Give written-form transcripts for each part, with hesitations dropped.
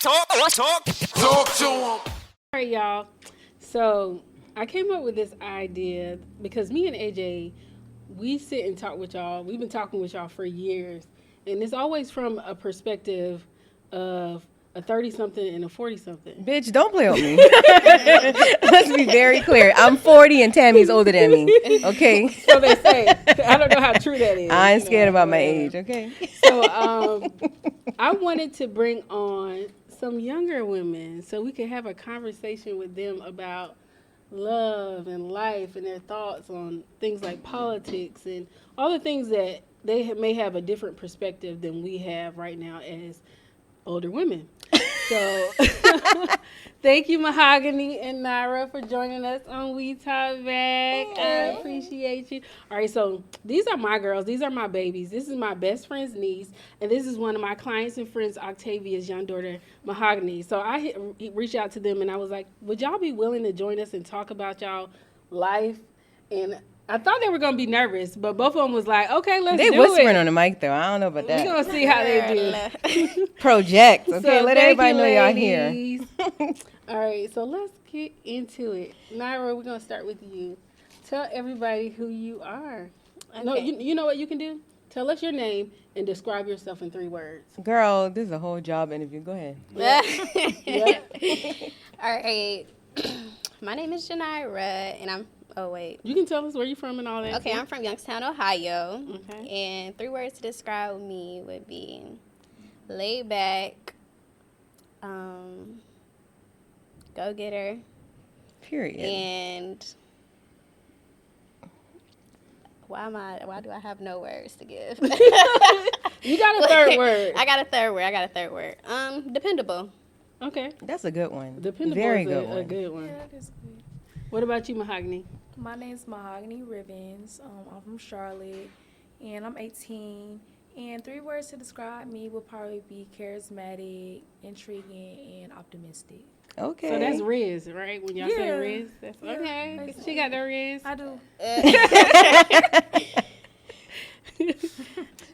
Talk to him. All right, y'all. So I came up with this idea because me and AJ, we sit and talk with y'all. We've been talking with y'all for years. And it's always from a perspective of a 30-something and a 40-something. Bitch, don't play with me. Let's be very clear. I'm 40 and Tammy's older than me. Okay? So they say. I don't know how true that is. I ain't scared about my age, okay? So I wanted to bring on some younger women so we could have a conversation with them about love and life and their thoughts on things like politics and all the things that they may have a different perspective than we have right now as older women. So thank you, Mahogany and Naira, for joining us on We Talk Back. I appreciate you. All right, so these are my girls. These are my babies. This is my best friend's niece, and this is one of my clients and friends, Octavia's young daughter, Mahogany. So I reached out to them, and I was like, would y'all be willing to join us and talk about y'all life? And I thought they were going to be nervous, but both of them was like, okay, let's do it. They whispering on the mic, though. I don't know about that. We're going to see how they do. Project, okay? So let everybody know y'all here. All right, so let's get into it. Naira, we're going to start with you. Tell everybody who you are. Okay. No, you know what you can do? Tell us your name and describe yourself in 3 words. Girl, this is a whole job interview. Go ahead. Yeah. All right. My name is Janira, and I'm... Oh, wait. You can tell us where you're from and all that. Okay, I'm from Youngstown, Ohio. Okay. And 3 words to describe me would be laid back, go-getter, Period. and why do I have no words to give? You got a 3rd word. I got a third word. Dependable. Okay. That's a good one. Dependable Very is good one. a good one. Yeah, that is good. What about you, Mahogany? My name's Mahogany Ribbons. I'm from Charlotte, and I'm 18. And 3 words to describe me would probably be charismatic, intriguing, and optimistic. Okay. So that's Riz, right? When y'all say Yeah. Riz, that's Yeah, okay. basically. She got the Riz. I do.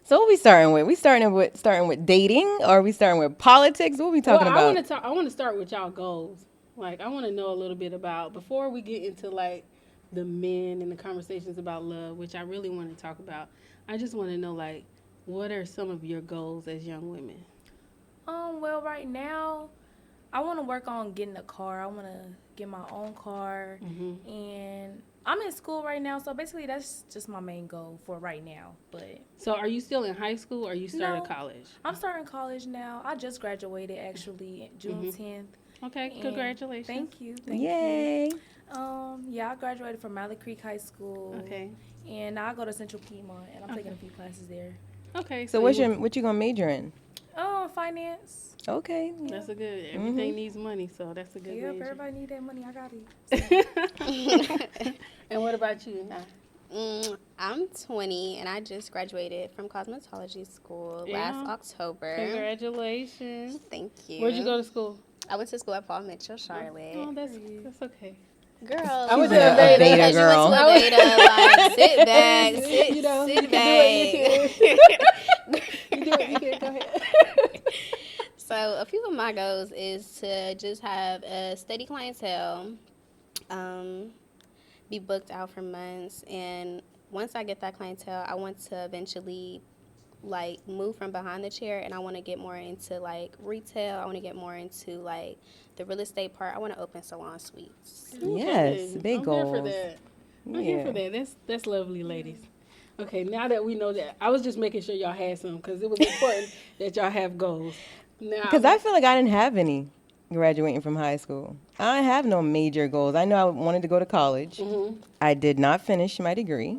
So what we starting with? We starting with dating, or are we starting with politics? What are we talking about? I want to start with y'all goals. Like, I want to know a little bit about, before we get into like the men and the conversations about love, which I really want to talk about. I just want to know, like, what are some of your goals as young women? Well, right now, I want to work on getting a car. I want to get my own car, and I'm in school right now, so basically that's just my main goal for right now. But So are you still in high school or you started No. college? I'm starting college now. I just graduated actually June 10th. Okay, And congratulations. Thank you. Yay. Yeah, I graduated from Malley Creek High School. Okay. And now I go to Central Piedmont, and I'm taking a few classes there. Okay. So what you gonna major in? Finance. Okay. That's a good, everything needs money, so that's a good Yeah, if major. everybody need that money, I got it. And what about you, Nah? I'm 20, and I just graduated from cosmetology school Yeah. last October. Congratulations. Thank you. Where'd you go to school? I went to school at Paul Mitchell, Charlotte. Oh, that's okay. Girl, I went to a Aveda. Aveda because girl. You went to Aveda, like, sit back, You know, you sit can back. do it, you do it, you can, go ahead. So a few of my goals is to just have a steady clientele, be booked out for months, and once I get that clientele, I want to eventually like move from behind the chair, and I want to get more into like retail. I want to get more into like the real estate part. I want to open salon suites. Yes, big I'm goals. here for that. I'm here for that. That's lovely, ladies. Okay, now that we know that, I was just making sure y'all had some because it was important that y'all have goals. Now, Because I feel like I didn't have any graduating from high school. I didn't have no major goals. I know I wanted to go to college. I did not finish my degree.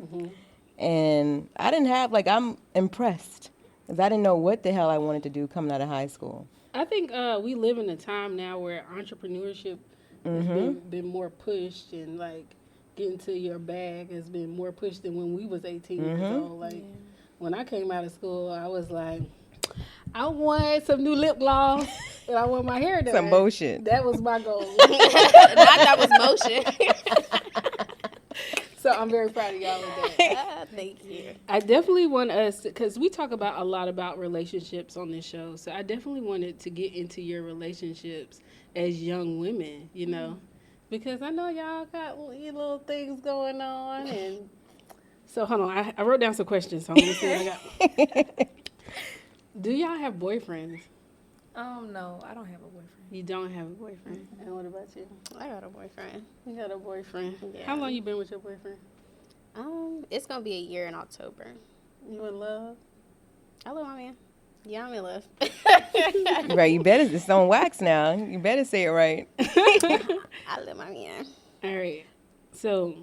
And I didn't have, like, I'm impressed. Because I didn't know what the hell I wanted to do coming out of high school. I think we live in a time now where entrepreneurship has been more pushed, and like getting to your bag has been more pushed than when we was 18 years old. Like when I came out of school, I was like, I want some new lip gloss and I want my hair done. Some bullshit. That was my goal. Not that was motion. So I'm very proud of y'all with that. Thank you. I definitely want us, because we talk about a lot about relationships on this show. So I definitely wanted to get into your relationships as young women, you know, because I know y'all got little things going on. And so hold on, I wrote down some questions. So I'm gonna see what I got. Do y'all have boyfriends? No, I don't have a boyfriend. You don't have a boyfriend. And what about you? I got a boyfriend. You got a boyfriend. Yeah. How long you been with your boyfriend? It's gonna be a year in October. You in love? I love my man. Yeah, I'm in love. Right, you better, it's on wax now. You better say it right. I love my man. All right. So,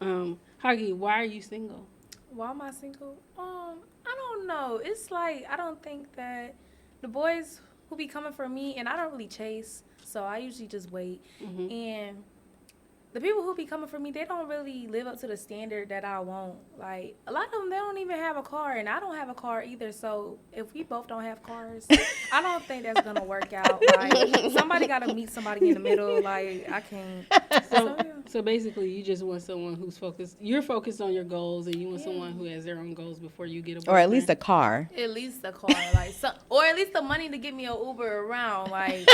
Huggy, why are you single? Why am I single? I don't know. It's like I don't think that the boys who be coming for me, and I don't really chase, so I usually just wait. Mm-hmm. And the people who be coming for me, they don't really live up to the standard that I want. Like, a lot of them, they don't even have a car, and I don't have a car either. So if we both don't have cars, I don't think that's gonna work out. Like, somebody gotta meet somebody in the middle. Like, I can't. So basically, you just want someone who's focused. You're focused on your goals, and you want someone who has their own goals before you get a boyfriend. Or at least a car. At least a car, like, or at least the money to get me an Uber around. Like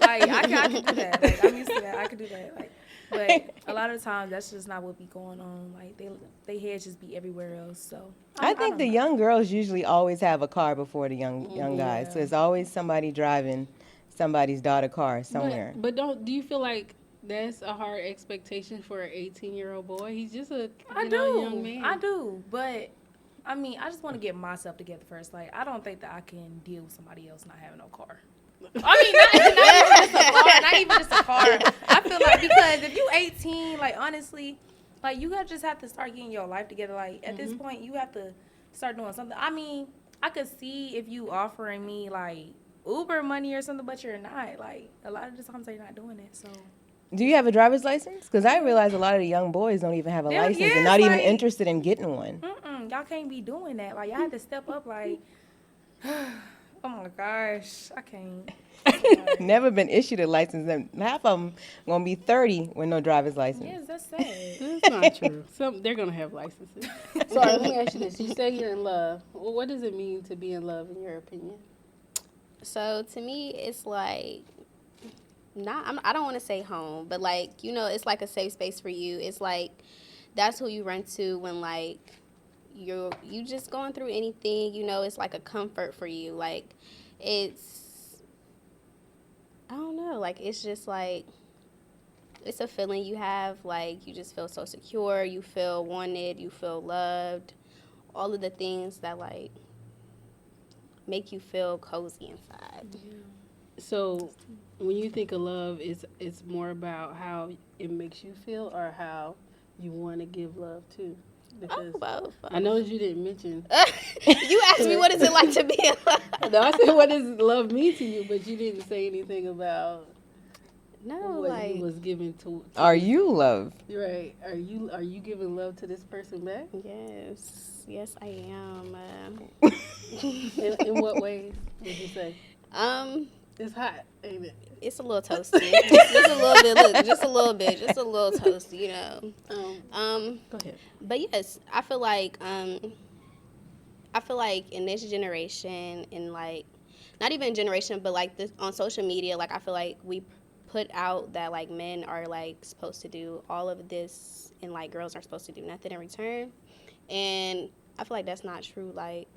I can do that. Like, I'm used to that. I can do that. Like, but a lot of times that's just not what be going on. Like, they heads just be everywhere else. So I think the young girls usually always have a car before the young guys. So it's always somebody driving somebody's daughter car somewhere. But do you feel like that's a hard expectation for an 18-year-old boy? He's just a young man. I do, but I mean, I just want to get myself together first. Like, I don't think that I can deal with somebody else not having no car. I mean, not even just a car. I feel like, because if you 18, like, honestly, like, you just have to start getting your life together. Like, at this point, you have to start doing something. I mean, I could see if you offering me, like, Uber money or something, but you're not. Like, a lot of the times they're not doing it, so. Do you have a driver's license? Because I realize a lot of the young boys don't even have a license and not even interested in getting one. Y'all can't be doing that. Like, y'all have to step up, like, oh my gosh, I can't. Never been issued a license, and half of them gonna be 30 with no driver's license. Yes, that's sad. That's not true. They're gonna have licenses. So let me ask you this: you say you're in love. Well, what does it mean to be in love, in your opinion? So to me, it's like I don't want to say home, but like, you know, it's like a safe space for you. It's like that's who you run to when like you just going through anything. You know, it's like a comfort for you. Like I don't know, like, it's just, like, it's a feeling you have, like, you just feel so secure, you feel wanted, you feel loved, all of the things that, like, make you feel cozy inside. Yeah. So when you think of love, it's more about how it makes you feel or how you want to give love too? Because both. I noticed you didn't mention. You asked me what is it like to be in love. No, I said what does love mean to you, but you didn't say anything about what like you was giving to. Are you love? Right? Are you giving love to this person back? Yes, I am. In what ways would you say? It's hot, ain't it? It's a little toasty. just a little bit. Look, just a little bit. Just a little toasty, you know. Go ahead. But yes, I feel like in this generation, and like not even generation, but like this on social media, like I feel like we put out that like men are like supposed to do all of this, and like girls are supposed to do nothing in return. And I feel like that's not true. Like,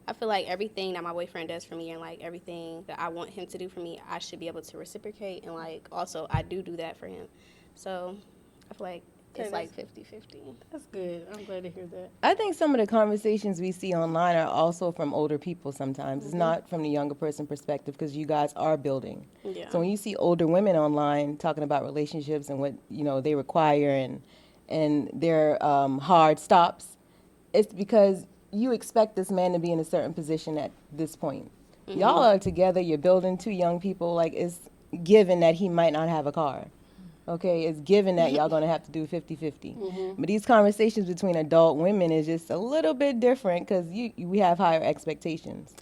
I feel like everything that my boyfriend does for me and, like, everything that I want him to do for me, I should be able to reciprocate. And, like, also, I do that for him. So, I feel like it's, like, 50-50. That's good. I'm glad to hear that. I think some of the conversations we see online are also from older people sometimes. It's not from the younger person perspective because you guys are building. Yeah. So when you see older women online talking about relationships and what, you know, they require and their hard stops, it's because you expect this man to be in a certain position at this point. Mm-hmm. Y'all are together, you're building two young people, like it's given that he might not have a car. Okay, it's given that y'all gonna have to do 50-50. Mm-hmm. But these conversations between adult women is just a little bit different because we have higher expectations.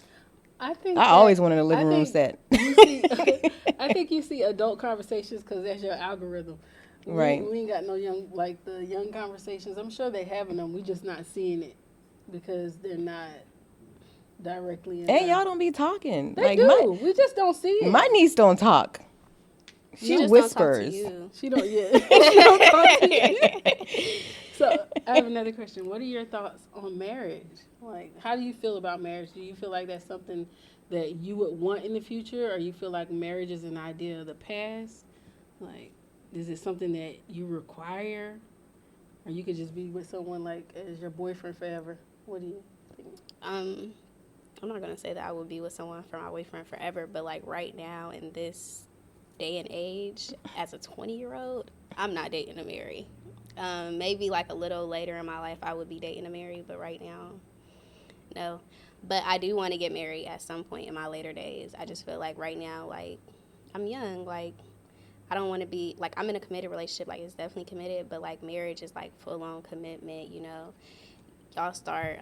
I always wanted a living room set. I think you see adult conversations because that's your algorithm. Right. We ain't got no young, like the young conversations. I'm sure they having them. We just not seeing it because they're not directly in And line. y'all don't be talking. They like do. We just don't see it. my niece don't talk. She just whispers. Don't talk to you. She don't yet. She don't talk to you. So I have another question. What are your thoughts on marriage? Like, how do you feel about marriage? Do you feel like that's something that you would want in the future, or you feel like marriage is an idea of the past? Like, is it something that you require, or you could just be with someone like as your boyfriend forever? What do you think? I'm not gonna say that I would be with someone for my boyfriend forever, but like right now in this day and age, as a 20-year-old, I'm not dating to marry. Maybe like a little later in my life, I would be dating to marry, but right now, no. But I do want to get married at some point in my later days. I just feel like right now, like I'm young, like I don't want to be like I'm in a committed relationship, like it's definitely committed, but like marriage is like full-on commitment, you know. Y'all start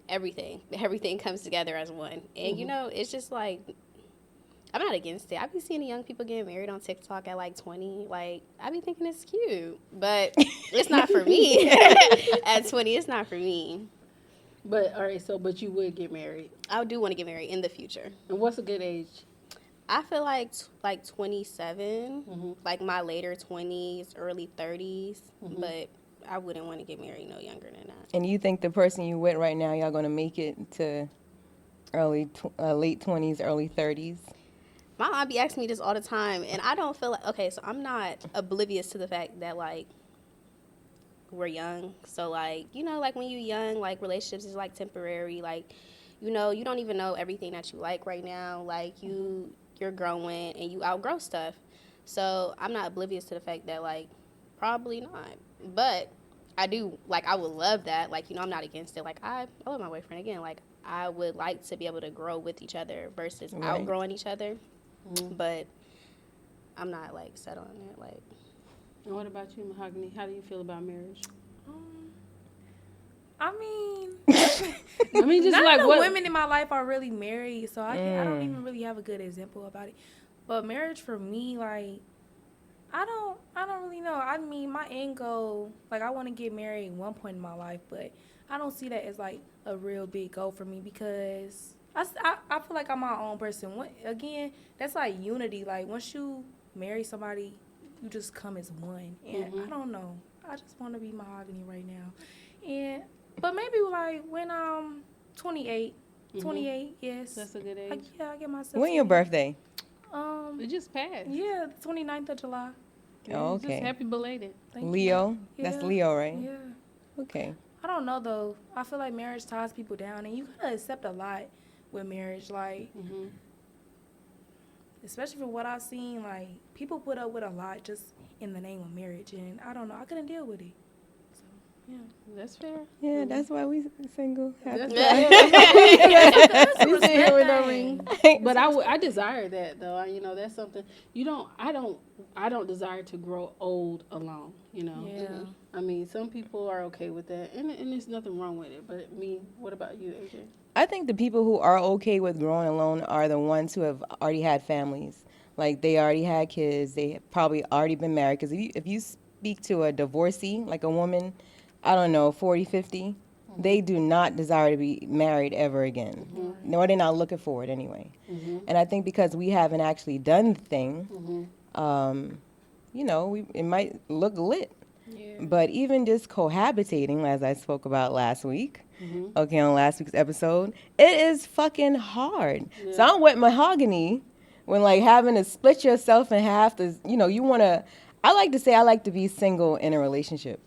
everything comes together as one, and you know, it's just like I'm not against it. I be seeing young people getting married on TikTok at like 20. Like I be thinking it's cute, but it's not for me. At 20, it's not for me. But all right, but you would get married. I do want to get married in the future. And what's a good age? I feel like 27, like my later 20s, early 30s, but I wouldn't want to get married no younger than that. And you think the person you with right now, y'all gonna make it to late 20s, early 30s? My mom be asking me this all the time, and I don't feel like, okay, so I'm not oblivious to the fact that, like, we're young. So, like, you know, like, when you're young, like, relationships is, like, temporary. Like, you know, you don't even know everything that you like right now. Like, you're growing, and you outgrow stuff. So, I'm not oblivious to the fact that, like, probably not. But I do, like, I would love that. Like, you know, I'm not against it. Like, I love my boyfriend. Again, like, I would like to be able to grow with each other versus outgrowing each other. But I'm not, like, set on it. Like, and what about you, Mahogany? How do you feel about marriage? I mean, just none like of the what women in my life are really married, so I don't even really have a good example about it. But marriage for me, like, I don't really know. I mean, my end goal, like, I want to get married at one point in my life, but I don't see that as, like, a real big goal for me because I feel like I'm my own person. Again, that's like unity. Like, once you marry somebody, you just come as one. And I don't know. I just want to be Mahogany right now. But maybe, like, when I'm 28, yes. That's a good age. I get myself. When your birthday? It just passed. Yeah, the 29th of July. Oh, okay. Just happy belated. Thank Leo? you. That's Yeah. Leo, right? Yeah. Okay. I don't know, though. I feel like marriage ties people down, and you gotta accept a lot with marriage. Like, especially for what I've seen, like, people put up with a lot just in the name of marriage, and I don't know. I couldn't deal with it. So, yeah. That's fair. Yeah, that's why we single. That's Happy. fair. We sit here with no Respect ring. But I desire that though. You know, that's something I don't desire to grow old alone, you know. Yeah. I mean, some people are okay with that, and there's nothing wrong with it. But me, what about you, AJ? I think the people who are okay with growing alone are the ones who have already had families. Like, they already had kids. They have probably already been married. Because if you speak to a divorcee, like a woman, I don't know, 40, 50, they do not desire to be married ever again. Nor they're not looking for it anyway. And I think because we haven't actually done the thing, you know, it might look lit. Yeah. But even just cohabitating, as I spoke about last week, okay, on last week's episode, it is fucking hard. Yeah. So I'm with Mahogany when, like, having to split yourself in half, you know, you want to, I like to say I like to be single in a relationship,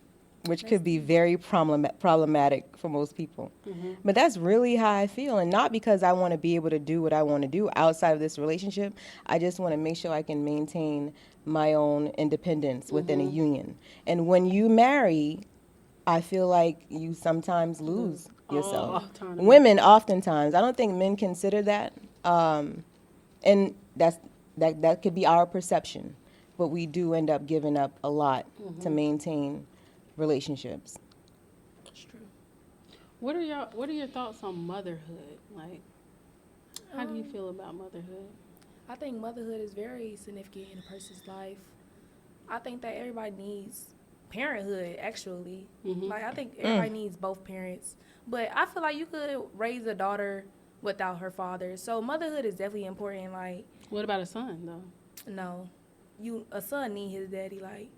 which could be very problematic for most people. But that's really how I feel, and not because I want to be able to do what I want to do outside of this relationship. I just want to make sure I can maintain my own independence within a union. And when you marry, I feel like you sometimes lose yourself. Women oftentimes. I don't think men consider that. And that could be our perception. But we do end up giving up a lot to maintain relationships. That's true. What are your thoughts on motherhood? Like, how do you feel about motherhood? I think motherhood is very significant in a person's life. I think that everybody needs parenthood, actually. Mhm. Like, I think everybody needs both parents. But I feel like you could raise a daughter without her father. So motherhood is definitely important. Like, What about a son though? no, a son need his daddy, like,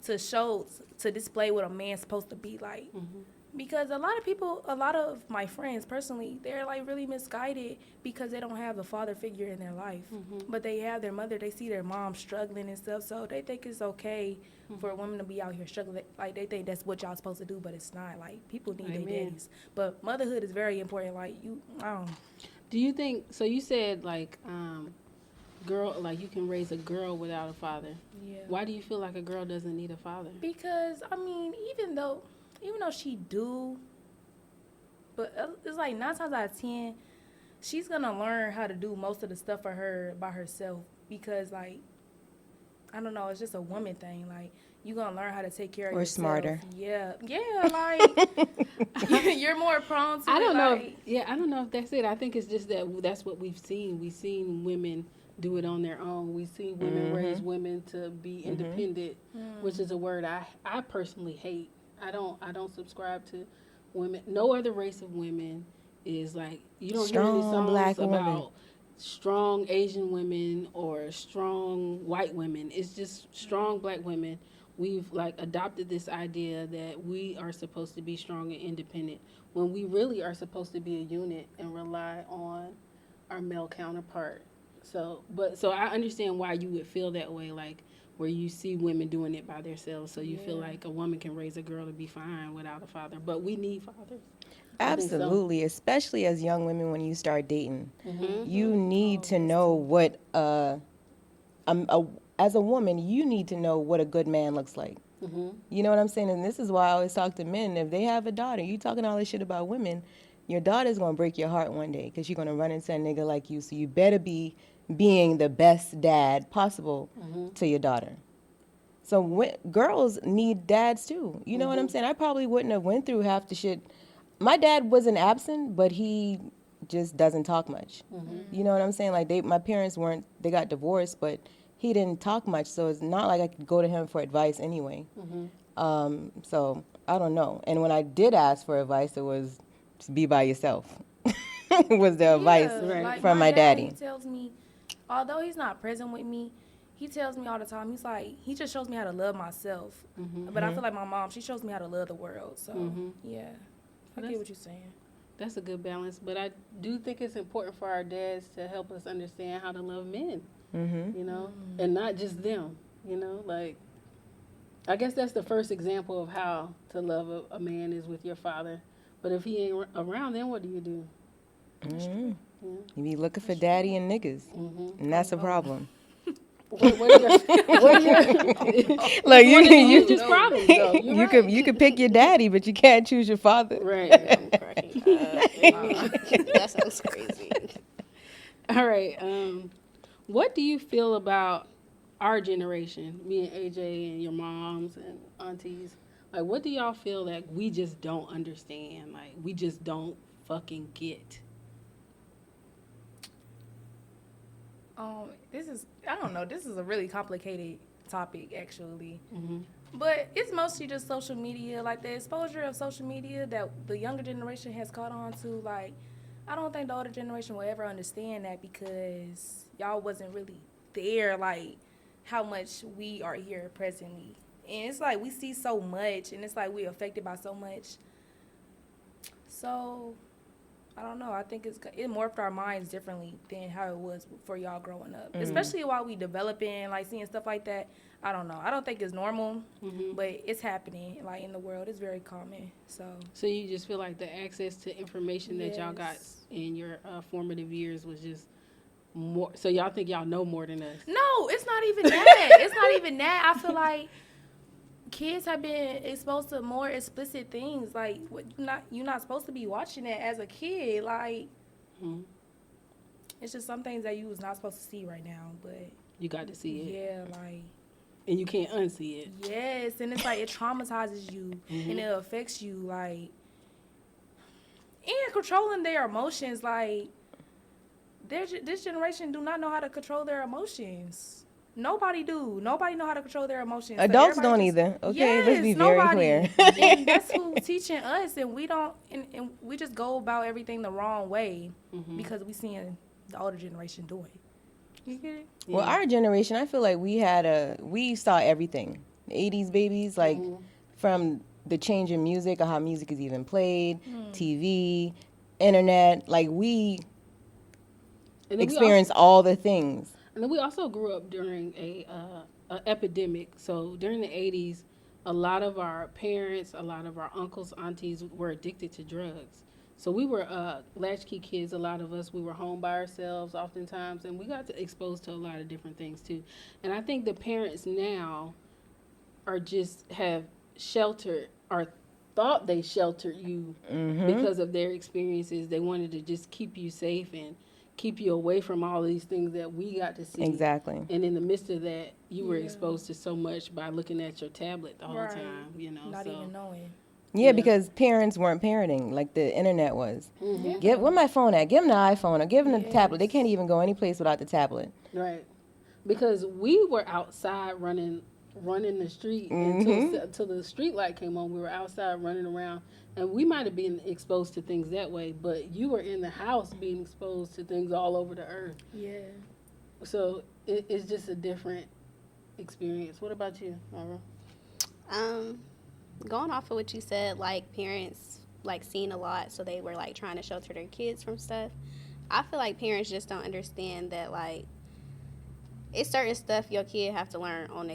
to show, to display what a man's supposed to be like. Mhm. Because a lot of my friends personally, they're like really misguided because they don't have a father figure in their life. But they have their mother, they see their mom struggling and stuff, so they think it's okay for a woman to be out here struggling. Like, they think that's what y'all supposed to do, but it's not. Like, people need their Amen. daddies. But motherhood is very important. Like, Do you think so? You said like girl, like you can raise a girl without a father. yeah. Why do you feel like a girl doesn't need a father? Because, I mean, even though she do, but it's like 9 times out of 10, she's going to learn how to do most of the stuff for her by herself. Because, like, I don't know, it's just a woman thing. Like, you're going to learn how to take care of yourself. Or smarter. Yeah, like, you're more prone to I don't know. like, I don't know if that's it. I think it's just that's what we've seen. We've seen women do it on their own. We've seen women raise women to be independent, which is a word I personally hate. I don't subscribe to women. No other race of women is like, you don't hear any Strong songs black about women. strong Asian women or strong white women. It's just strong black women. We've like adopted this idea that we are supposed to be strong and independent when we really are supposed to be a unit and rely on our male counterpart. So I understand why you would feel that way, like where you see women doing it by themselves. So you feel like a woman can raise a girl to be fine without a father, but we need fathers. I think so. Absolutely, especially as young women when you start dating. You need to know what as a woman, you need to know what a good man looks like. You know what I'm saying? And this is why I always talk to men. If they have a daughter, you talking all this shit about women, your daughter's going to break your heart one day because you're going to run into a nigga like you. So you better be being the best dad possible to your daughter. So girls need dads too. You know what I'm saying? I probably wouldn't have went through half the shit. My dad wasn't absent, but he just doesn't talk much. You know what I'm saying? Like my parents they got divorced, but he didn't talk much. So it's not like I could go to him for advice anyway. So I don't know. And when I did ask for advice, it was just be by yourself. Was the advice like from my daddy. He tells me, although he's not present with me, he tells me all the time, he's like, he just shows me how to love myself. But I feel like my mom, she shows me how to love the world. So, yeah, I get what you're saying. That's a good balance. But I do think it's important for our dads to help us understand how to love men, you know, and not just them, you know, like, I guess that's the first example of how to love a man is with your father. But if he ain't around, then what do you do? You be looking for daddy and niggas, and that's a problem. What are your Like you just problems though. you could pick your daddy, but you can't choose your father. Right. I'm cracking up. That sounds crazy. All right. What do you feel about our generation, me and AJ and your moms and aunties? Like, what do y'all feel like we just don't understand? Like, we just don't fucking get? I don't know, this is a really complicated topic, actually. But it's mostly just social media, like the exposure of social media that the younger generation has caught on to. Like, I don't think the older generation will ever understand that because y'all wasn't really there, like, how much we are here presently. And it's like we see so much, and it's like we're affected by so much. So, I don't know. I think it morphed our minds differently than how it was for y'all growing up. Especially while we developing, like seeing stuff like that. I don't know. I don't think it's normal, but it's happening. Like in the world, it's very common. So you just feel like the access to information that y'all got in your formative years was just more. So y'all think y'all know more than us? No, it's not even that. It's not even that. I feel like kids have been exposed to more explicit things. Like, you're not supposed to be watching it as a kid. Like, it's just some things that you was not supposed to see right now, but you got to see it. Yeah, like, and you can't unsee it. Yes, and it's like it traumatizes you and it affects you, like, and controlling their emotions. Like, this generation do not know how to control their emotions. Nobody do. Nobody know how to control their emotions. So Adults everybody don't just- either. Okay, yes, let's be very nobody. clear. And that's who's teaching us, and we don't. And we just go about everything the wrong way because we seeing the older generation do it. You get it? Well, our generation, I feel like we saw everything. The 80s babies, like from the change in music or how music is even played, TV, internet, like we And then experienced all the things. And then we also grew up during a epidemic. So during the 80s, a lot of our parents, a lot of our uncles, aunties were addicted to drugs. So we were latchkey kids. A lot of us, we were home by ourselves oftentimes, and we got exposed to a lot of different things too. And I think the parents now are just have sheltered or thought they sheltered you because of their experiences. They wanted to just keep you safe and keep you away from all these things that we got to see. Exactly. And in the midst of that, you were exposed to so much by looking at your tablet the whole time, you know. Not even knowing. Yeah, because parents weren't parenting like the internet was. Where my phone at? Give them the iPhone or give them the tablet. They can't even go any place without the tablet. Right. Because we were outside running the street until the street light came on. We were outside running around, and we might have been exposed to things that way, but you were in the house being exposed to things all over the earth. Yeah. So it's just a different experience. What about you, Myra? Going off of what you said, like parents like seen a lot, so they were like trying to shelter their kids from stuff. I feel like parents just don't understand that like it's certain stuff your kid have to learn on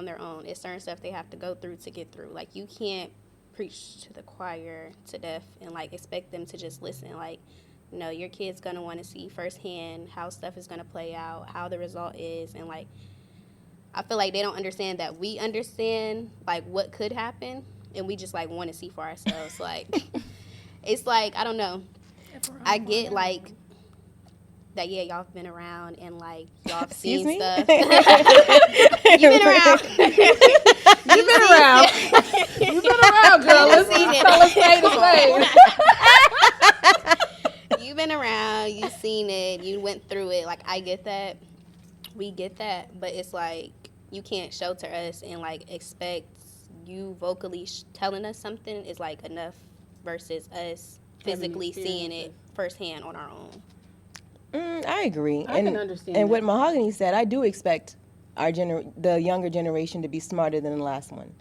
their own. It's certain stuff they have to go through to get through. Like you can't preach to the choir to deaf and like expect them to just listen. Like, no, your kid's gonna want to see firsthand how stuff is gonna play out, how the result is, and like I feel like they don't understand that we understand like what could happen, and we just like want to see for ourselves. Like it's like I don't know. I get like that. Yeah, y'all have been around and like y'all have seen stuff. You've been around. You've been around. You've been around, girl. Let's tell us spade to spade. You've been around. You've seen it. You went through it. Like I get that. We get that, but it's like you can't shelter us and like expect you vocally telling us something is like enough versus us physically seeing it firsthand on our own. I agree. I can understand And that. what Mahogany said, I do expect the younger generation to be smarter than the last one.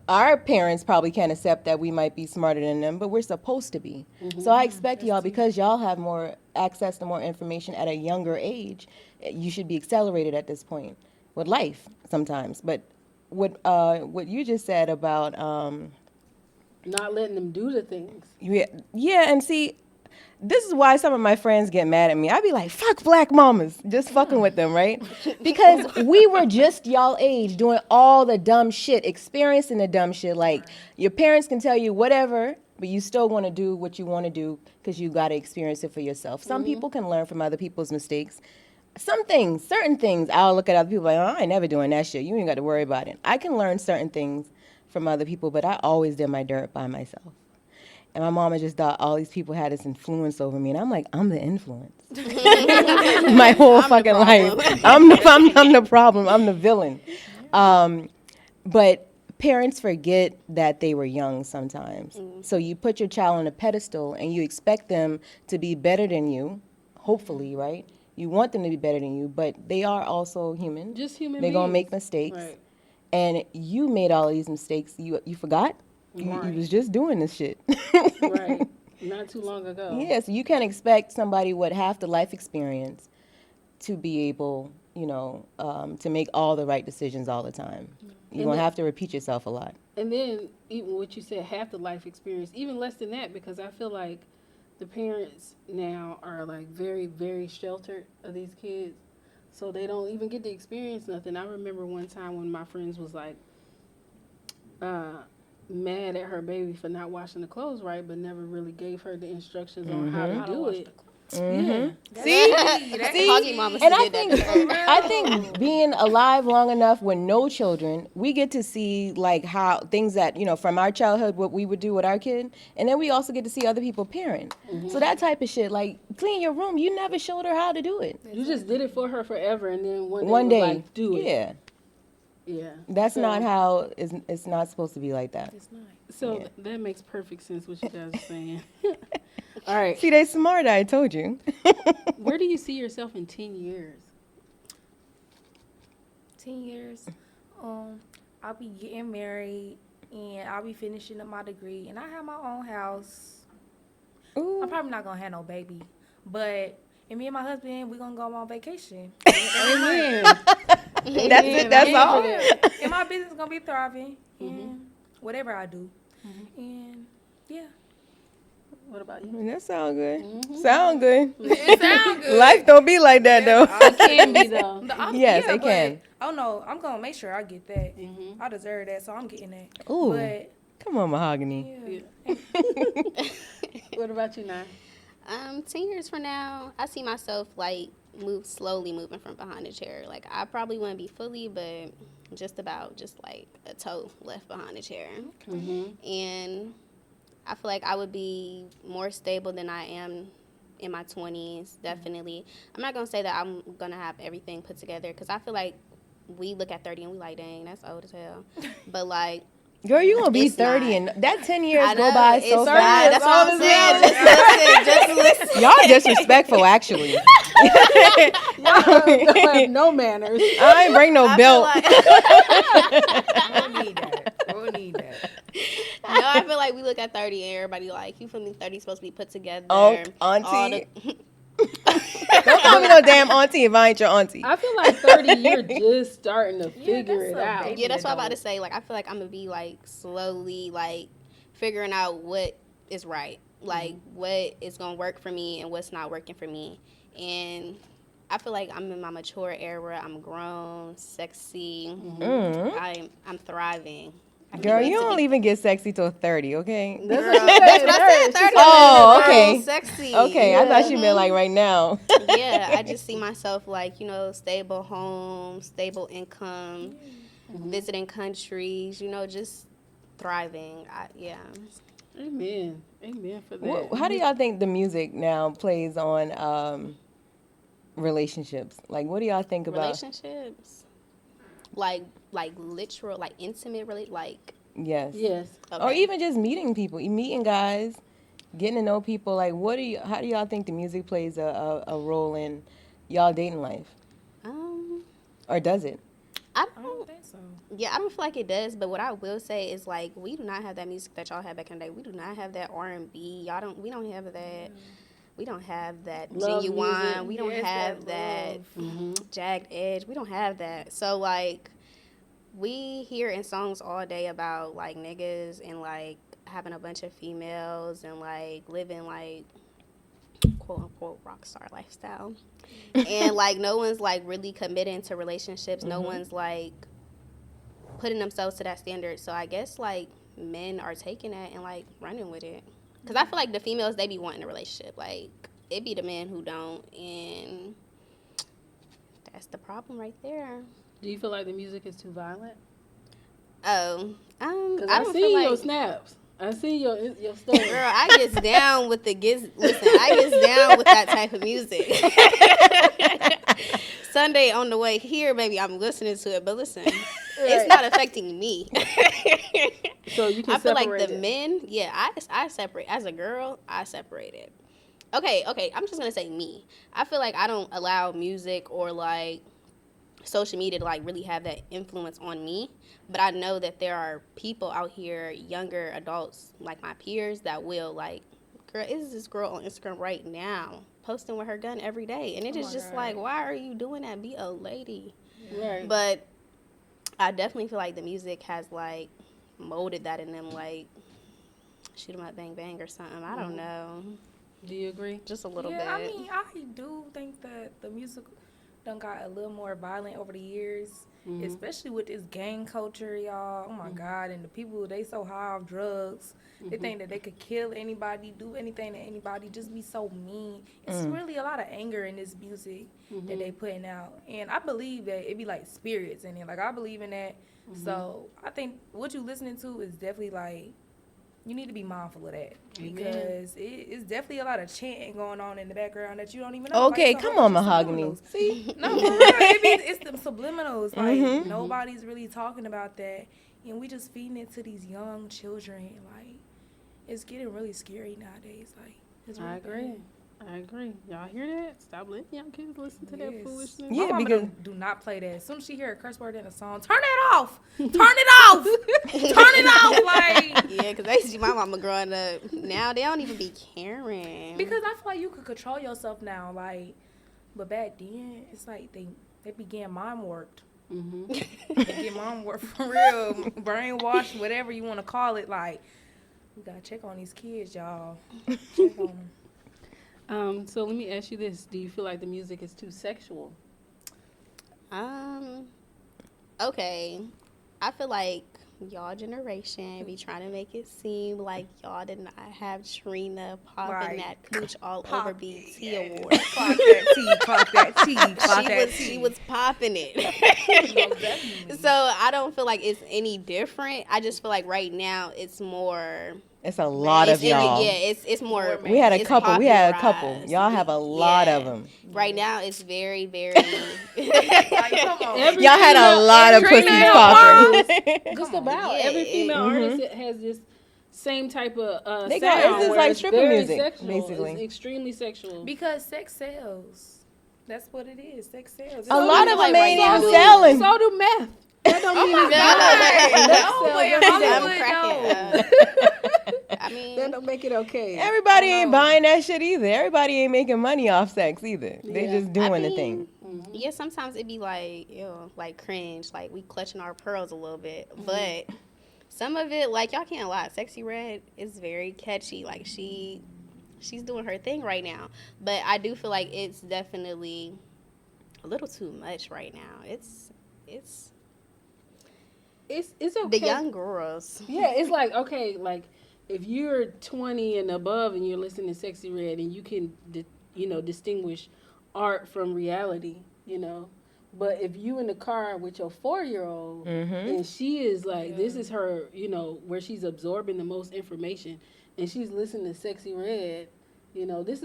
Our parents probably can't accept that we might be smarter than them, but we're supposed to be. So I expect y'all, because y'all have more access to more information at a younger age, you should be accelerated at this point with life sometimes. But what you just said about Not letting them do the things. yeah, and see, this is why some of my friends get mad at me. I be like, fuck black mamas, just fucking with them, right? Because we were just y'all age doing all the dumb shit, experiencing the dumb shit. Like, your parents can tell you whatever, but you still want to do what you want to do because you got to experience it for yourself. Some people can learn from other people's mistakes. Certain things, I'll look at other people like, oh, I ain't never doing that shit. You ain't got to worry about it. I can learn certain things from other people, but I always did my dirt by myself. And my mama just thought all these people had this influence over me. And I'm like, I'm the influence. My whole fucking life. I'm the problem. I'm the villain. But parents forget that they were young sometimes. So you put your child on a pedestal and you expect them to be better than you, hopefully, right? You want them to be better than you, but they are also human. Just human They're going to beings. make mistakes. Right. And you made all these mistakes. You forgot? You was just doing this shit. Right. Not too long ago. Yeah, so you can't expect somebody with half the life experience to be able, to make all the right decisions all the time. You're going to have to repeat yourself a lot. And then, even what you said, half the life experience, even less than that, because I feel like the parents now are like very, very sheltered of these kids. So they don't even get to experience nothing. I remember one time when my friends was like, mad at her baby for not washing the clothes right, but never really gave her the instructions on how to do it. Yeah. See? Hoggy mama And did that to her. I think being alive long enough with no children, we get to see like how things that, from our childhood, what we would do with our kid. And then we also get to see other people parent. So that type of shit, like clean your room, you never showed her how to do it. You just did it for her forever, and then one One day, day, was like, do it. yeah. Yeah. That's So- not how, it's not supposed to be like that. It's not. So Yeah. that makes perfect sense what you guys are saying. All right. See, they smart, I told you. Where do you see yourself in 10 years? 10 years, I'll be getting married and I'll be finishing up my degree and I have my own house. Ooh. I'm probably not gonna have no baby, but and me and my husband, we're gonna go on vacation. Amen. That's it, that's all? And my business gonna be thriving and whatever I do. And yeah. What about you? That sound good. Sound good. It sound good. Life don't be like that, though. It can be, though. Yes, it can. Oh no, I'm gonna make sure I get that. I deserve that, so I'm getting that. Ooh. But Come on, Mahogany. yeah. What about you, Nye? 10 years from now, I see myself like slowly moving from behind the chair. Like I probably wouldn't be fully, but just like a toe left behind the chair. And I feel like I would be more stable than I am in my 20s, definitely. I'm not going to say that I'm going to have everything put together because I feel like we look at 30 and we like, dang, that's old as hell. But like, Girl, you gonna be It's 30 not. and that 10 years I go know, by it's so not. fast. That's what I'm saying. Just listen. Y'all disrespectful, actually. Y'all don't have no manners. I ain't bring no belt. We'll need that. We'll need that. No, I feel like we look at 30 and everybody like, you feel me, 30 supposed to be put together. Oh, All auntie. the- Don't call me no damn auntie if I ain't your auntie. I feel like 30, you're just starting to figure that's it a out. baby. Yeah, that's what I'm about to say. Like, I feel like I'm gonna be like slowly like figuring out what is right, like what is gonna work for me and what's not working for me. And I feel like I'm in my mature era. I'm grown, sexy. I'm thriving. I can't Girl, wait you to don't be- even get sexy till 30, okay? That's Girl, what she that's said. what I said. 30. Oh, Girl, okay. Sexy. Okay, I thought you meant like right now. Yeah, I just see myself like, stable home, stable income, visiting countries, just thriving. Yeah. Amen. Amen for that. How do y'all think the music now plays on relationships? Like, what do y'all think about? Relationships. Like literal, like intimate, like. Yes. Yes. Okay. Or even just meeting people, meeting guys, getting to know people. Like, how do y'all think the music plays a role in y'all dating life? Or does it? I I don't don't. think so. Yeah, I don't feel like it does. But what I will say is like we do not have that music that y'all had back in the day. We do not have that R&B. Y'all don't. We don't have that. We don't have that Love genuine. music. We don't Yes, have that that jagged edge. We don't have that. So like, we hear in songs all day about like niggas and like having a bunch of females and like living like quote unquote rock star lifestyle. And like no one's like really committing to relationships. No one's like putting themselves to that standard. So I guess like men are taking that and like running with it. Because I feel like the females, they be wanting a relationship. Like, it be the men who don't. And that's the problem right there. Do you feel like the music is too violent? Oh, Because I I don't see feel your like... snaps. I see your story. Girl, I gets down with the listen, I gets down with that type of music. Sunday on the way here, baby, I'm listening to it. But listen, it's not affecting me. So you can I feel like separate the it. men, yeah, I separate. As a girl, I separate it. Okay, I'm just going to say me. I feel like I don't allow music or, like, social media to, like, really have that influence on me. But I know that there are people out here, younger adults, like my peers, that will, like, girl, is this girl on Instagram right now posting with her gun every day? And it is just like, why are you doing that? Be a lady. Right. But I definitely feel like the music has, like, molded that in them, like, shoot 'em up, bang, bang, or something. I don't know. Do you agree? Just a little Yeah, bit. I mean, I do think that the music done got a little more violent over the years, especially with this gang culture, y'all. Oh my God! And the people, they so high off drugs, they think that they could kill anybody, do anything to anybody, just be so mean. It's really a lot of anger in this music that they putting out, and I believe that it be like spirits in it. Like I believe in that. So I think what you listening to is definitely like. You need to be mindful of that because it's definitely a lot of chanting going on in the background that you don't even know. Okay, like, come on, Mahogany. See? No, for real. It's them subliminals. Like, nobody's really talking about that. And we just feeding it to these young children. Like, it's getting really scary nowadays. Like, it's really I agree. bad. I agree. Y'all hear that? Stop letting young kids listen to that foolishness. Yeah, My mama because do not play that. As soon as she hear a curse word in a song, turn it off. Turn it off. Turn it off. Like, Yeah, because I used to see my mama growing up. Now they don't even be caring. because I feel like you could control yourself now. Like, but back then, it's like they began mind warped. They get mind warped for real. Brainwashed, whatever you want to call it. Like, we got to check on these kids, y'all. Check on them. So let me ask you this: do you feel like the music is too sexual? Okay. I feel like y'all generation be trying to make it seem like y'all did not have Trina popping Right. that cooch all over BT Awards. Clock that T, clock that T, clock that T. She was popping it. Most definitely. So I don't feel like it's any different. I just feel like right now it's more. it's a lot of y'all. Yeah, it's more. We had a it's couple. We had a couple. popularized. Y'all have a lot Yeah. of them. Right now it's very, very. Like, come on. Every Y'all had a female- lot of every pussies female popping. Just about Yeah, every it- female artist has this same type of They sound. got- it's just where like it's stripper very music, sexual. basically. It's extremely sexual. Because sex sells. That's what it is. Sex sells. A lot of like them ain't right even now- selling. So do meth. That don't mean it's God. bad. No, but That in sells Hollywood, every no. day. I mean, That don't make it okay. Everybody ain't know. buying that shit either. Everybody ain't making money off sex either. They Yeah. just doing the mean, thing. Yeah, sometimes it be like, ew, like cringe, like we clutching our pearls a little bit. But some of it, like y'all can't lie, Sexy Red is very catchy. Like she's doing her thing right now. But I do feel like it's definitely a little too much right now. It's It's okay. the young girls. Yeah, it's like, okay, like if you're 20 and above and you're listening to Sexy Red and you can, distinguish art from reality, But if you in the car with your 4-year-old and she is like, this is her, where she's absorbing the most information and she's listening to Sexy Red, this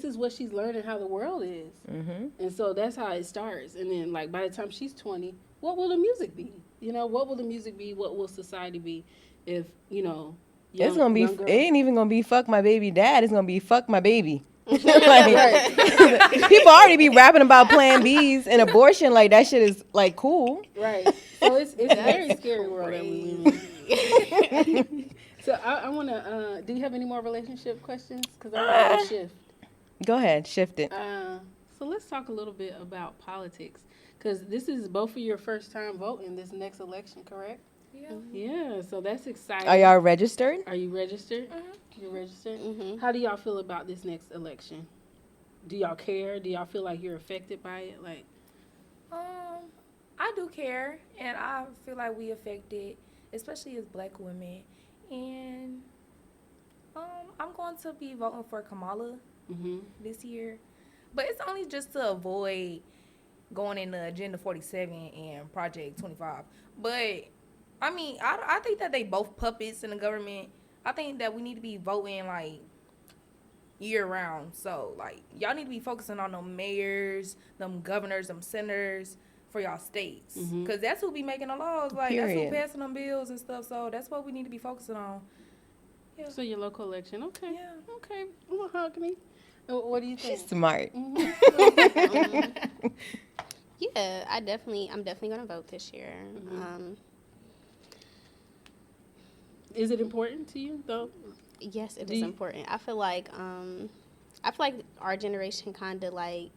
is what she's learning how the world is. And so that's how it starts. And then like by the time she's 20, what will the music be? What will the music be? What will society be if, It's gonna be. young It girls- ain't even gonna be fuck my baby dad. It's gonna be fuck my baby. Like, people already be rapping about Plan Bs and abortion. Like that shit is like cool. Right. So it's a very scary world that we live in. So I want to. Do you have any more relationship questions? Because I want to shift. Go ahead, shift it. So let's talk a little bit about politics. Because this is both of your first time voting this next election, correct? Yeah. Yeah. So that's exciting. Are y'all registered? Are you registered? You're registered. Mhm. How do y'all feel about this next election? Do y'all care? Do y'all feel like you're affected by it? Like, I do care, and I feel like we affected, especially as Black women. And I'm going to be voting for Kamala this year, but it's only just to avoid going into Agenda 47 and Project 25. But I mean, I think that they both puppets in the government. I think that we need to be voting like year round. So like y'all need to be focusing on them mayors, them governors, them senators for y'all states, because that's who be making the laws. Like that's Period. who passing them bills and stuff. So that's what we need to be focusing on. Yeah. so your local election. Okay. Yeah. Okay. Mahogany. What do you think? She's smart. Yeah, I'm definitely gonna vote this year. Is it important to you though? Yes, it Do is you- important. I feel like our generation kind of like.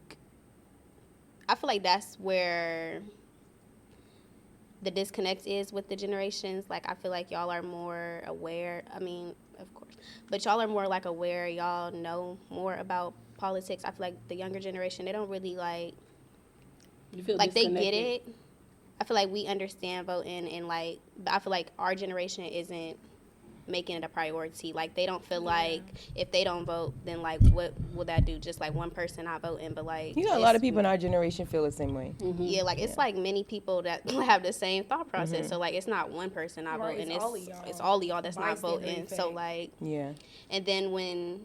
I feel like that's where the disconnect is with the generations. Like I feel like y'all are more aware. I mean, of course, but y'all are more like aware. Y'all know more about politics. I feel like the younger generation, they don't really like You feel like they get disconnected? it. I feel like we understand voting, and like, but I feel like our generation isn't making it a priority. Like they don't feel like if they don't vote, then like what will that do? Just like one person not voting, but like You know, a lot of people in our generation feel the same way. yeah, like it's like many people that have the same thought process. So like it's not one person not Right, voting. it's all of y'all. It's all of y'all that's not Bystander voting. effect. So like, Yeah. and then when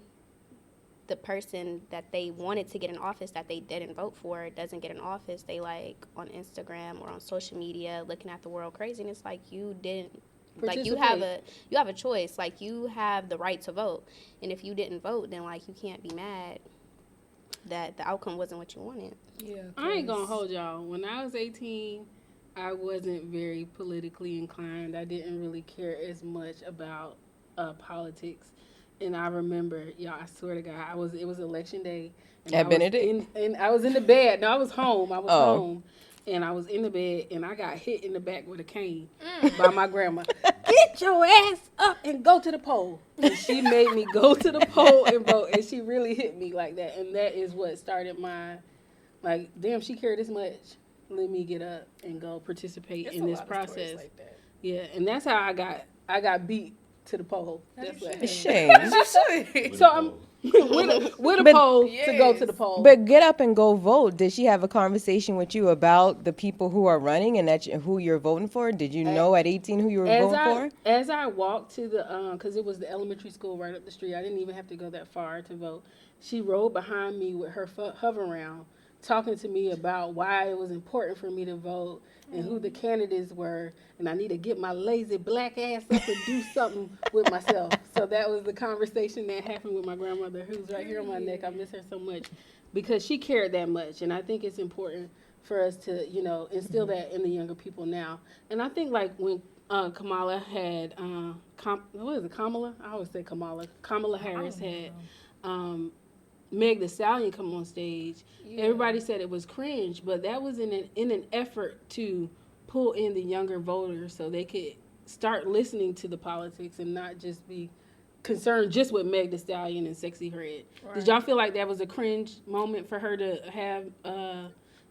the person that they wanted to get in office that they didn't vote for doesn't get in office, they like on Instagram or on social media looking at the world crazy, and it's like you didn't. Like you have a choice. Like you have the right to vote, and if you didn't vote, then like you can't be mad that the outcome wasn't what you wanted. Yeah, I ain't gonna hold y'all. When I was 18, I wasn't very politically inclined. I didn't really care as much about politics. And I remember, y'all, I swear to God, it was election day. And At Benedict? And I was in the bed. No, I was home. I was Oh. home. And I was in the bed, and I got hit in the back with a cane by my grandma. Get your ass up and go to the poll. And she made me go to the poll and vote. And she really hit me like that. And that is what started my, like, damn, she cared this much. Let me get up and go participate in this process. Like that. Yeah, and that's how I got beat to the poll. That's what happened. Shame. So I'm with a poll to go to the poll. But get up and go vote. Did she have a conversation with you about the people who are running and who you're voting for? Did you know at 18 who you were voting for? As I walked to the, because it was the elementary school right up the street, I didn't even have to go that far to vote. She rode behind me with her hover round, talking to me about why it was important for me to vote and who the candidates were, and I need to get my lazy black ass up and do something with myself. So that was the conversation that happened with my grandmother, who's right here on my neck. I miss her so much because she cared that much, and I think it's important for us to, you know, instill that in the younger people now. And I think like when Kamala had, what is it, Kamala? I always say Kamala. Kamala Harris had Meg Thee Stallion come on stage. Yeah. Everybody said it was cringe, but that was in an effort to pull in the younger voters so they could start listening to the politics and not just be concerned just with Meg Thee Stallion and Sexy Red. Right. Did y'all feel like that was a cringe moment for her to have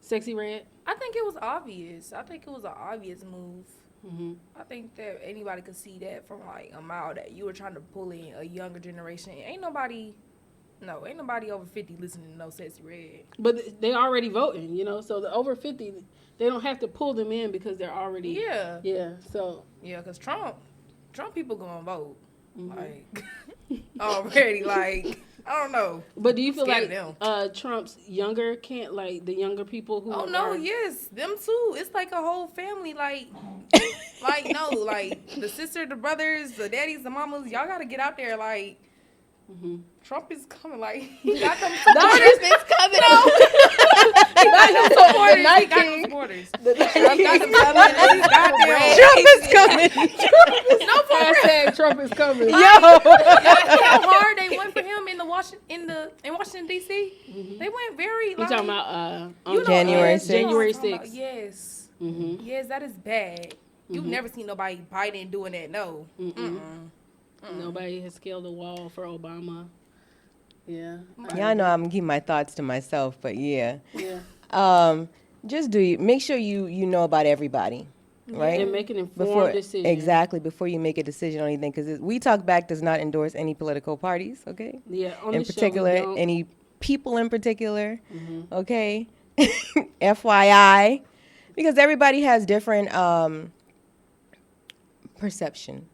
Sexy Red? I think it was obvious. I think it was an obvious move. Mm-hmm. I think that anybody could see that from like a mile that you were trying to pull in a younger generation. Ain't nobody over 50 listening to no Sexy Red. But they already voting, you know, so the over 50, they don't have to pull them in because they're already. Yeah. Yeah, so. Yeah, because Trump people going to vote. Mm-hmm. Like, already, like, I don't know. But do you feel like them. Trump's younger the younger people who yes, them too. It's like a whole family, like no, like the sister, the brothers, the daddies, the mamas, y'all got to get out there, like, Trump is coming, like, he got them supporters. It's coming out. He got them supporters. He got them supporters. Trump got them supporters. Trump is coming. No, for real. Trump is coming. Yo. How hard they went for him in Washington D.C. They went very. You like, talking about January 6th? January 6th. Yes. Mm-hmm. Yes, that is bad. You've never seen nobody Biden doing that. No. Nobody has scaled a wall for Obama. Yeah. Yeah, I know I'm keeping my thoughts to myself, but yeah. Yeah. Just make sure you know about everybody, right? And make an informed decision. Exactly, before you make a decision on anything. Because We Talk Back does not endorse any political parties, okay? Yeah, on in the particular, show, any people in particular, okay? FYI. Because everybody has different perception,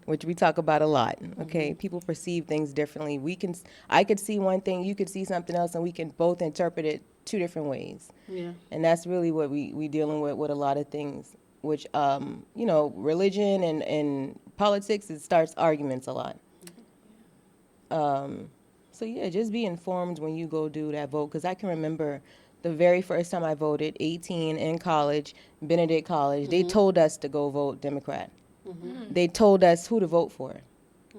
which we talk about a lot, okay? People perceive things differently. I could see one thing, you could see something else, and we can both interpret it two different ways. Yeah. And that's really what we dealing with a lot of things, which, religion and politics, it starts arguments a lot. So, yeah, just be informed when you go do that vote, because I can remember the very first time I voted, 18, in college, Benedict College, they told us to go vote Democrat. They told us who to vote for,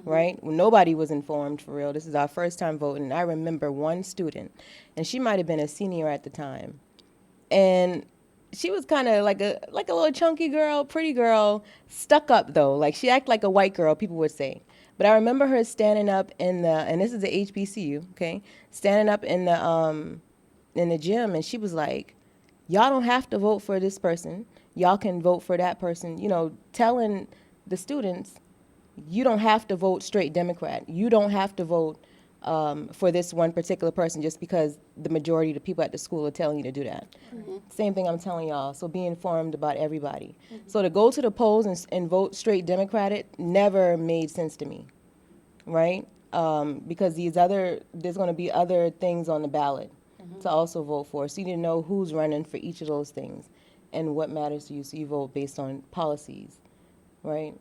right? Well, nobody was informed, for real. This is our first time voting. I remember one student, and she might have been a senior at the time, and she was kind of like a little chunky girl, pretty girl, stuck up though. Like she acted like a white girl, people would say. But I remember her standing up and this is the HBCU, okay, standing up in the gym, and she was like, y'all don't have to vote for this person. Y'all can vote for that person. You know, telling the students, you don't have to vote straight Democrat. You don't have to vote for this one particular person just because the majority of the people at the school are telling you to do that. Same thing I'm telling y'all. So be informed about everybody. So to go to the polls and vote straight Democratic never made sense to me, right? Because there's going to be other things on the ballot to also vote for. So you need to know who's running for each of those things and what matters to you. So you vote based on policies, right?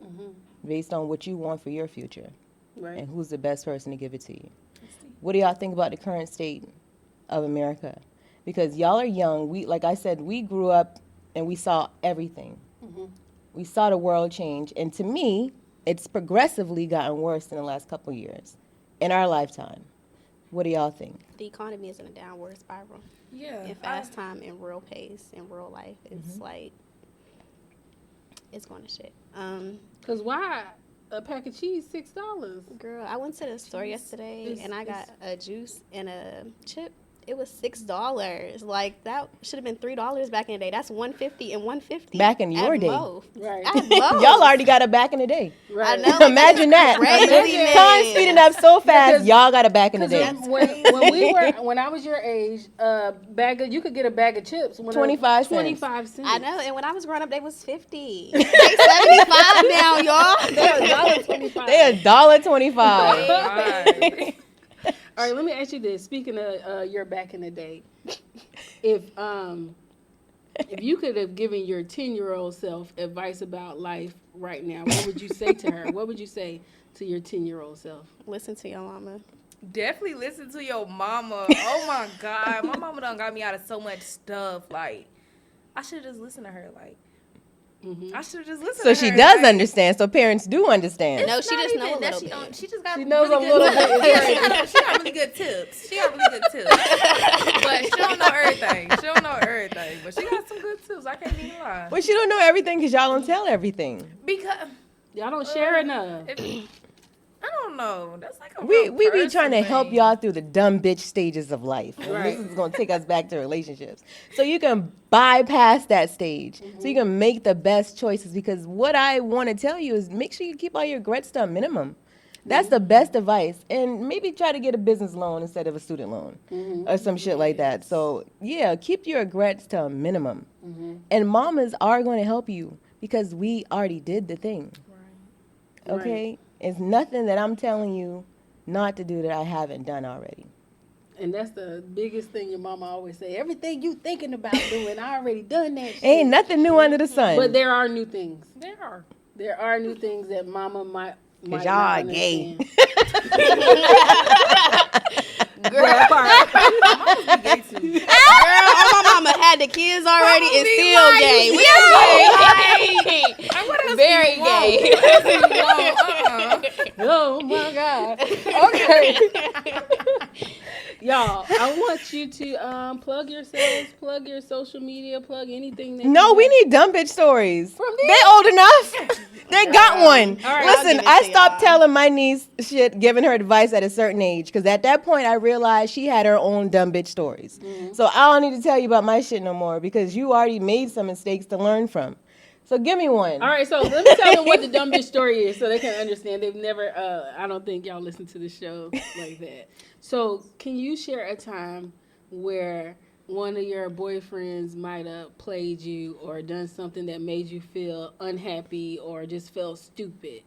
Based on what you want for your future. Right. And who's the best person to give it to you. What do y'all think about the current state of America? Because y'all are young. Like I said, we grew up and we saw everything. We saw the world change. And to me, it's progressively gotten worse in the last couple of years in our lifetime. What do y'all think? The economy is in a downward spiral. Yeah. In fast time, in real pace, in real life. It's like, it's going to shit. Because why? A pack of cheese, $6. Girl, I went to the store yesterday and I got a juice and a chip. It was $6. Like, that should have been $3 back in the day. That's $1.50 and $1.50. Back in your day. Right. At most. Y'all already got it back in the day. Right. I know. Imagine that. Craziness. Time speeding up so fast, Because- y'all got it back in the day. When I was your age, you could get a bag of chips. 25 cents. 25 cents. I know. And when I was growing up, they was 50. They 75 now, y'all. They're $1.25. They $1.25. Right. All right, let me ask you this. Speaking of your back in the day, if you could have given your 10-year-old self advice about life right now, what would you say to her? What would you say to your 10-year-old self? Listen to your mama. Definitely listen to your mama. Oh my God. My mama done got me out of so much stuff. Like, I should have just listened to her. Like, I should have just listened to So her. she does understand. So parents do understand. No, she just knows a little she bit. don't. She just got She knows really a good little tips. bit. Yeah, she got really good tips. She got really good tips. But she don't know everything. She don't know everything. But she got some good tips. I can't even lie. Well, she don't know everything because y'all don't tell everything. Because Y'all don't share enough. I don't know. That's like a We real be person trying to help thing. y'all through the dumb bitch stages of life. And Right. this is going to take us back to relationships. So you can bypass that stage. So you can make the best choices. Because what I want to tell you is make sure you keep all your regrets to a minimum. That's the best advice. And maybe try to get a business loan instead of a student loan or some shit like that. So, yeah, keep your regrets to a minimum. And mamas are going to help you because we already did the thing. Right. Okay? It's nothing that I'm telling you not to do that I haven't done already. And that's the biggest thing your mama always say. Everything you thinking about doing, I already done that shit. Ain't nothing new under the sun. But there are new things. There are. There are new things that mama might Because not y'all are gay. understand. That part. Gay too. Girl, my mama had the kids already and still gay. We are gay. Like, what else Very do you want? gay. What else do you want? Oh my God. Okay. Y'all, I want you to plug yourselves, plug your social media, plug anything that No, you we have. need dumb bitch stories. From They old enough. They got one. All right, I'll Listen, give it I to stopped y'all. telling my niece shit, giving her advice at a certain age. Because at that point, I realized she had her own dumb bitch stories. So I don't need to tell you about my shit no more because you already made some mistakes to learn from. So give me one. All right, so let me tell them what the dumb bitch story is so they can understand. They've never, I don't think y'all listen to the show like that. So can you share a time where one of your boyfriends might have played you or done something that made you feel unhappy or just felt stupid?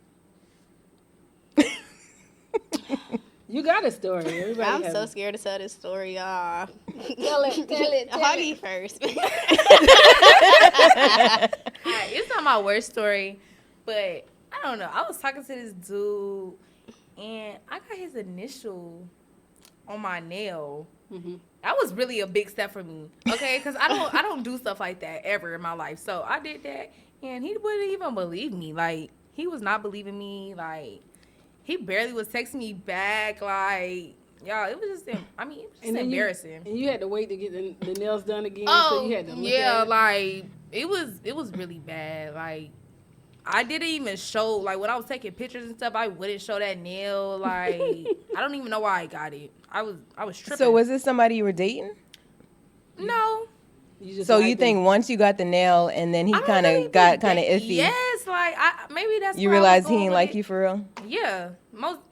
You got a story. Everybody I'm has so a- scared to tell this story, y'all. Tell it. Hoggy first. Alright, it's not my worst story, but I don't know. I was talking to this dude, and I got his initial on my nail. That was really a big step for me, okay? Because I don't do stuff like that ever in my life. So I did that, and he wouldn't even believe me. Like, he was not believing me. Like, he barely was texting me back. Like, y'all, it was just, it was just embarrassing. And you had to wait to get the nails done again. Oh, So you had to look yeah, at it. like, it was really bad. Like, I didn't even show, like, when I was taking pictures and stuff, I wouldn't show that nail. Like, I don't even know why I got it. I was tripping. So was this somebody you were dating? No. So you think once you got the nail and then he kind of got kind of iffy? Yes, like maybe that's. You realized he didn't like you for real? Yeah,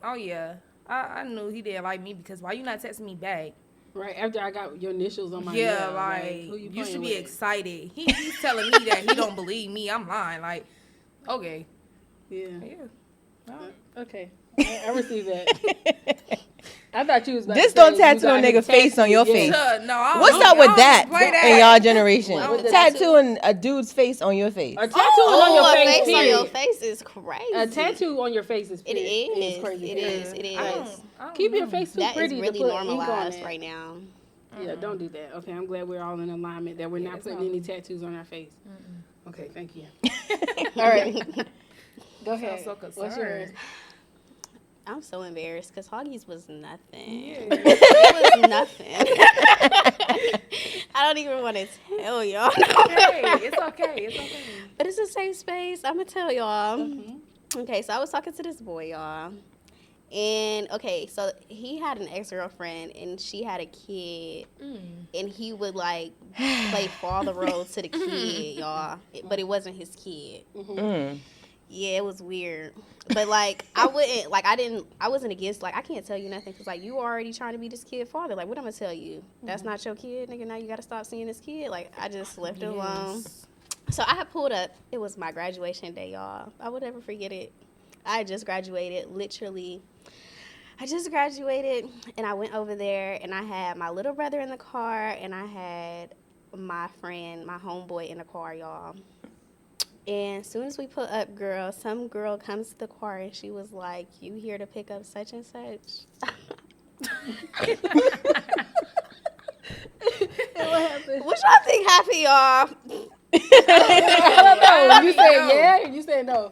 Oh yeah, I knew he didn't like me because why you not texting me back? Right after I got your initials on my yeah, nail, like who you should with? be excited. He's telling me that he don't believe me. I'm lying. Like, okay, yeah. Okay. I received that. I thought you was about Just to say don't tattoo a nigga face on your face. No, what's up with that in y'all generation? What, Tattooing a dudede's face on your face. A tattoo on your face. A face on your face is crazy. A tattoo on your face is It is crazy. It is. Keep your face too that pretty is really to put normalized ink on it. right now. Yeah, don't do that. Okay, I'm glad we're all in alignment that we're not putting any tattoos on our face. Okay, thank you. All right. Go ahead. So What's yours? I'm so embarrassed because Hoggies was nothing. Yeah. It was nothing. I don't even want to tell y'all. It's okay. But it's a safe space. I'm going to tell y'all. Okay, so I was talking to this boy, y'all. And, okay, so he had an ex-girlfriend, and she had a kid. And he would, like, play father role to the kid, y'all. But it wasn't his kid. Yeah, it was weird. But, like, I wasn't against, like, I can't tell you nothing because, like, you already trying to be this kid father. Like, what am I going to tell you? That's not your kid, nigga. Now you got to stop seeing this kid. Like, I just left it alone. So I had pulled up. It was my graduation day, y'all. I would never forget it. I had just graduated, literally. I just graduated, and I went over there, and I had my little brother in the car, and I had my friend, my homeboy in the car, y'all. And as soon as we put up, girl, some girl comes to the car, and she was like, "You here to pick up such and such?" What happened? What y'all think happened, y'all? I don't know. You said yeah, or you said no?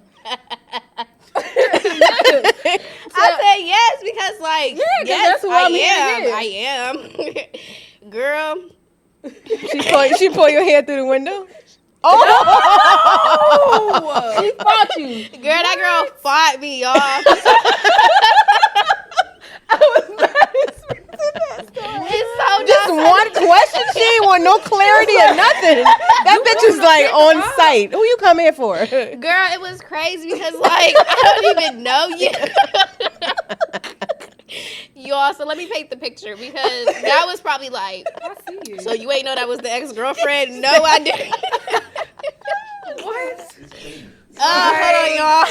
I said yes because, like, yes, that's who I'm here. I am. Girl. She pull your hair through the window? Oh! She fought you. Girl, that girl fought me, y'all. I was not expecting that story. It's so Just one question? She ain't want no clarity or nothing. That bitch was like on site. Who you come here for? Girl, it was crazy because, like, I don't even know you. Y'all, so let me paint the picture because that was probably like, I see you. so you ain't know that was the ex-girlfriend? No, I didn't. What? Hold on, y'all.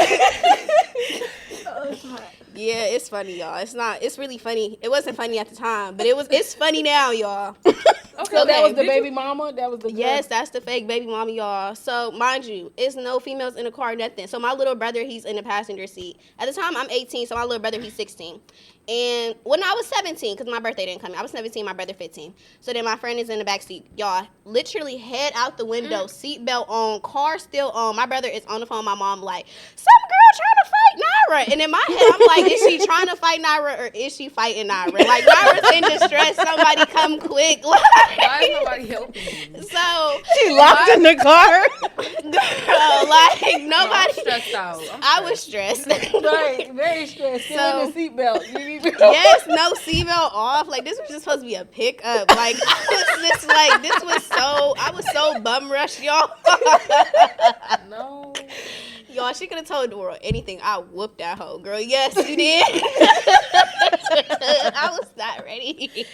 Yeah, it's funny, y'all. It's really funny. It wasn't funny at the time, but it's funny now, y'all. So that was the baby mama? That was the girl? Yes, that's the fake baby mama, y'all. So, mind you, it's no females in the car, nothing. So, my little brother, he's in the passenger seat. At the time, I'm 18, so my little brother, he's 16. And when I was 17, because my birthday didn't come, I was 17, my brother 15. So then my friend is in the back seat. Y'all, literally head out the window, seatbelt on, car still on. My brother is on the phone with my mom like, some girl trying to fight Naira. And in my head, I'm like, is she trying to fight Naira or is she fighting Naira? Like, Naira's in distress. Somebody come quick. Like, why is nobody helping you? So she locked in the car. Girl, like, nobody. I'm stressed out. I was stressed. Right, very stressed. Still in the seatbelt. Yes, no seatbelt off. Like, this was just supposed to be a pickup. Like, I was so bum rushed, y'all. No. Y'all, she could have told the world anything. I whooped that hoe, girl. Yes, you did. I was not ready.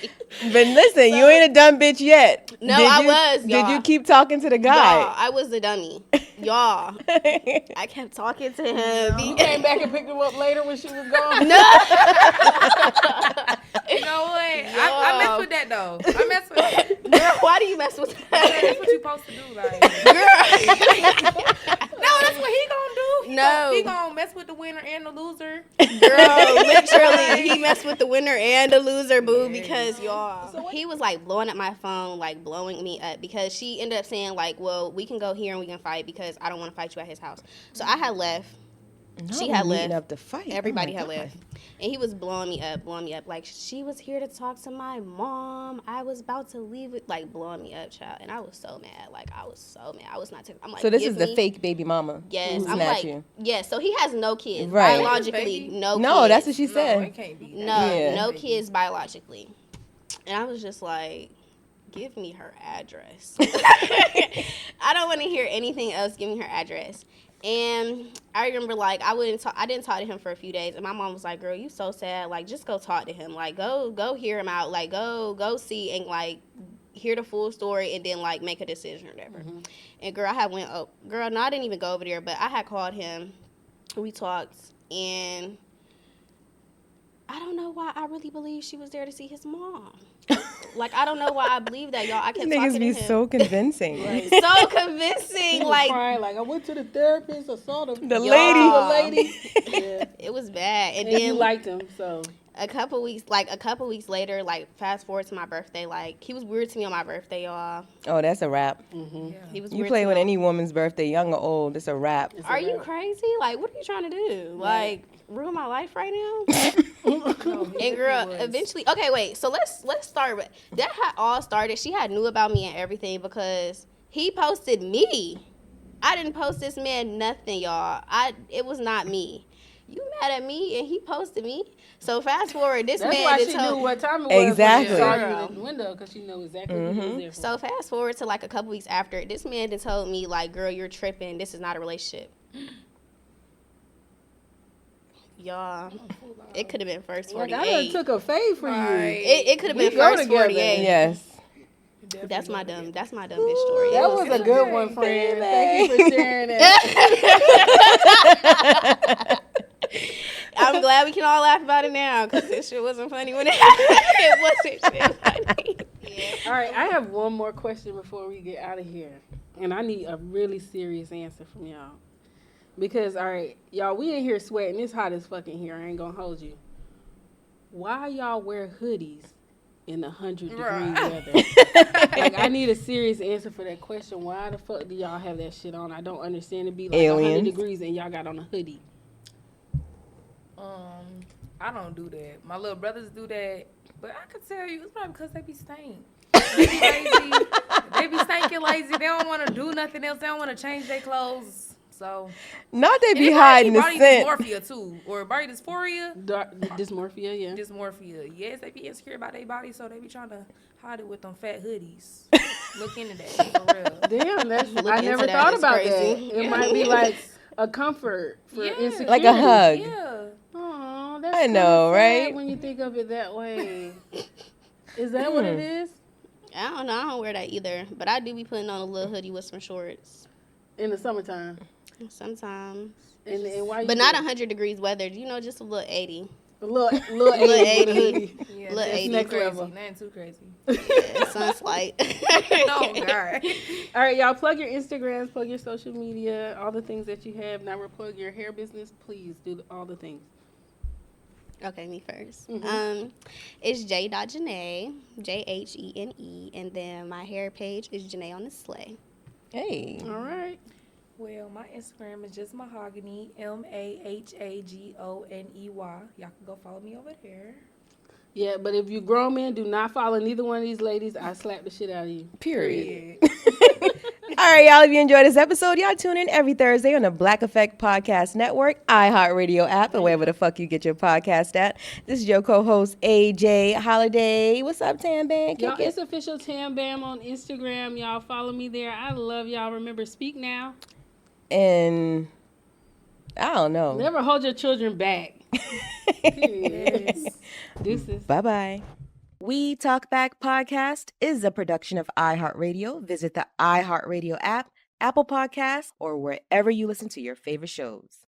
But listen, you ain't a dumb bitch yet. No, I was, y'all. Did you keep talking to the guy? Y'all, I was the dummy. Y'all. I kept talking to him. You came back and picked him up later when she was gone? No. You know what? I mess with that, though. I mess with that. Girl, why do you mess with that? That's what you supposed to do, like. Girl. No, that's what he gonna do. He gonna mess with the winner and the loser. Girl, literally, he messed with the winner and the loser, boo, because, y'all, he was, like, blowing up my phone, like, blowing me up, because she ended up saying, like, well, we can go here and we can fight because I don't want to fight you at his house. So I had left. She had left. Up to fight. Everybody had left. And he was blowing me up. Like, she was here to talk to my mom. I was about to leave it, like, blowing me up, child. And I was so mad. Like, I was so mad. I was not I'm like, so this is the fake baby mama. Yes. I'm like, you. yes. So he has no kids. Right. Biologically, no kids. No, that's what she said. No, it can't be. No kids biologically. And I was just like, give me her address. I don't want to hear anything else. Give me her address. And I remember, like, I didn't talk to him for a few days. And my mom was like, girl, you so sad. Like, just go talk to him. Like, go hear him out. Like, go see and, like, hear the full story and then, like, make a decision or whatever. Mm-hmm. And, girl, no, I didn't even go over there. But I had called him. We talked. And I don't know why I really believe she was there to see his mom. Like, I don't know why I believe that, y'all. I kept talking to him. Niggas be so convincing. Right. So convincing. Like, crying, like, I went to the therapist, I saw the lady. Yeah. It was bad. And then you liked him, so. A couple weeks later, like, fast forward to my birthday, like, he was weird to me on my birthday, y'all. Oh, that's a wrap. Mm-hmm. Yeah. He was You weird play to with me. any woman's birthday, young or old, it's a wrap. Are you crazy? Like, what are you trying to do? Like, ruin my life right now? And girl, eventually, okay, wait. So let's start with that. Had all started. She had knew about me and everything because he posted me. I didn't post this man nothing, y'all. It was not me. You mad at me and he posted me. So fast forward, this That's man. That's why she knew what time it was. Exactly. When she saw you in the window because she knew exactly what he was there for. So fast forward to like a couple weeks after, this man then told me like, "Girl, you're tripping. This is not a relationship." Y'all, it could have been first 48. Like, I done took a fade for you. It could have been We go first together. 48. Yes. That's my dumb bitch story. That was a good one, friend. Thank you for sharing that. I'm glad we can all laugh about it now because this shit wasn't funny when it happened. It wasn't shit funny. Yeah. All right, I have one more question before we get out of here. And I need a really serious answer from y'all. Because, all right, y'all, we in here sweating. It's hot as fucking here. I ain't going to hold you. Why y'all wear hoodies in 100-degree weather? Like, I need a serious answer for that question. Why the fuck do y'all have that shit on? I don't understand. It be like Aliens. 100 degrees and y'all got on a hoodie. I don't do that. My little brothers do that, but I could tell you it's probably because they be stank. They be lazy. They be stinking lazy. They don't want to do nothing else. They don't want to change their clothes. So Not they and be it hiding the body scent. dysmorphia too, or body dysphoria. Dysmorphia, yeah. Dysmorphia. Yes, they be insecure about their body, so they be trying to hide it with them fat hoodies. Look into that for real. Damn, that's Look I into never that. thought It's about crazy. that. It might be like a comfort for insecurity. Like a hug. Yeah. Oh, that's I know, right? When you think of it that way. Is that what it is? I don't know. I don't wear that either. But I do be putting on a little hoodie with some shorts. In the summertime. Sometimes. And why you But not 100 degrees weather. You know, just a little 80. a little 80 with a 80. hoodie. Yeah, Look, that's ain't next crazy. level. Nothing too crazy. Yeah, sunlight. Oh, God. All right, y'all, plug your Instagrams, plug your social media, all the things that you have. Now we're plug your hair business. Please do all the things. Okay, me first. Mm-hmm. It's J.Janae, Jhene, and then my hair page is Janae on the Slay. Hey. All right. Well, my Instagram is just Mahogany, Mahagony. Y'all can go follow me over there. Yeah, but if you grown men, do not follow neither one of these ladies. I slap the shit out of you. Period. All right, y'all, if you enjoyed this episode, y'all tune in every Thursday on the Black Effect Podcast Network, iHeartRadio app, or wherever the fuck you get your podcast at. This is your co-host, AJ Holiday. What's up, Tambam? Y'all, it's official Tambam on Instagram. Y'all follow me there. I love y'all. Remember, speak now. And I don't know. Never hold your children back. Yes. Deuces. Bye-bye. We Talk Back Podcast is a production of iHeartRadio. Visit the iHeartRadio app, Apple Podcasts, or wherever you listen to your favorite shows.